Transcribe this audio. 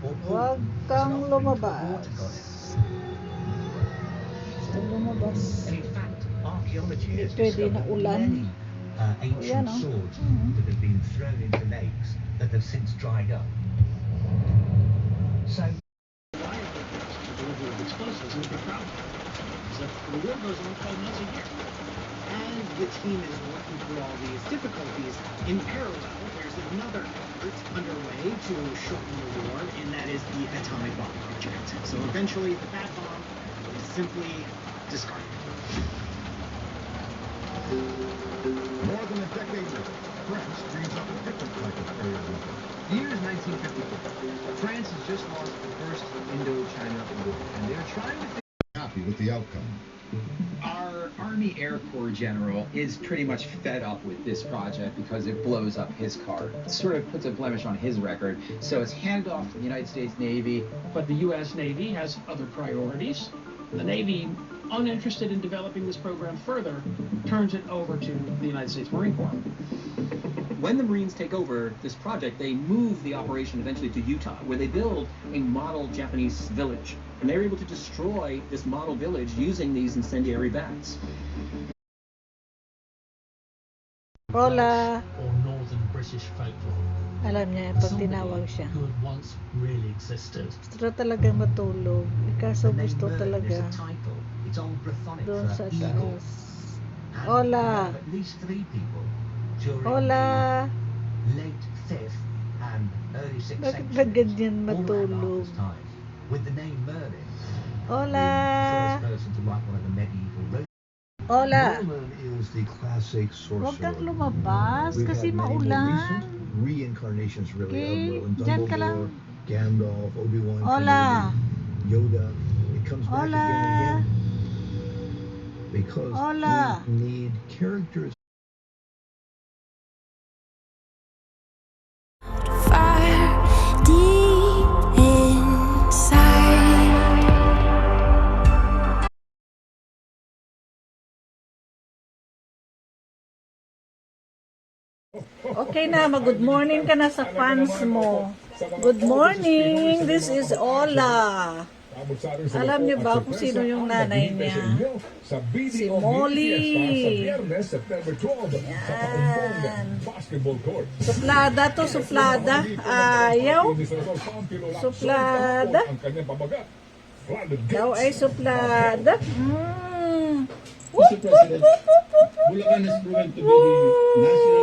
or pool Huwag as kang an offering of lumabas. water goddess. Gusto lumabas. And in fact, archaeology Hindi has pwede na discovered ulan. many Yan, ancient oh. swords that have been thrown into lakes that have since dried up. So delivery of explosives is a big problem. So the war goes on 12 months a year. As the team is working through all these difficulties, in parallel, there's another effort underway to shorten the war, and that is the atomic bomb project. So eventually, the bad bomb is simply discarded. More than a decade later, France dreams up a different type of aerial weapon. The year is 1954. France has just lost the first Indochina War, and they're trying to Happy with the outcome. Our Army Air Corps general is pretty much fed up with this project because it blows up his car. It sort of puts a blemish on his record, so it's handed off to the United States Navy. But the U.S. Navy has other priorities. The Navy, uninterested in developing this program further, turns it over to the United States Marine Corps. When the Marines take over this project, they move the operation eventually to Utah, where they build a model Japanese village. And they're able to destroy this model village using these incendiary bats. Hola. Or northern British folklore. Alam niya, pag tinawag siya. Who had once really existed. Gusto na talagang matulog. Ikaso the name gusto Merlin talaga. is a title. It's Old Brythonic Doon sa for eagle. taas. And Hola. we know of at least 3 people during Hola. the late 5th and early 6th Bakit centuries, ba ganyan all around matulog? Arthur's time, with the name Merlin, Hola. the first person to write one of the medieval roads. Hola. Merlin is the classic Huwag sorcerer. kang lumabas We've kasi had many more maulan. recent reincarnations really Okay, of Merlin. dyan ka Dumbledore, lang. Gandalf, Obi-Wan, Hola. Kenobi, Yoda. It comes back Hola. again and again because Hola. we need characters. Fire deep inside. Okay na, mag-good morning ka na sa fans mo. Good morning, this is Ola. Alam niyo ba kung sino yung nanay niya? Si Molly. Yan. Suplada to, suplada. Ayaw. Suplada. Daw ay suplada. Mr. President, Bulacan has proven to be the national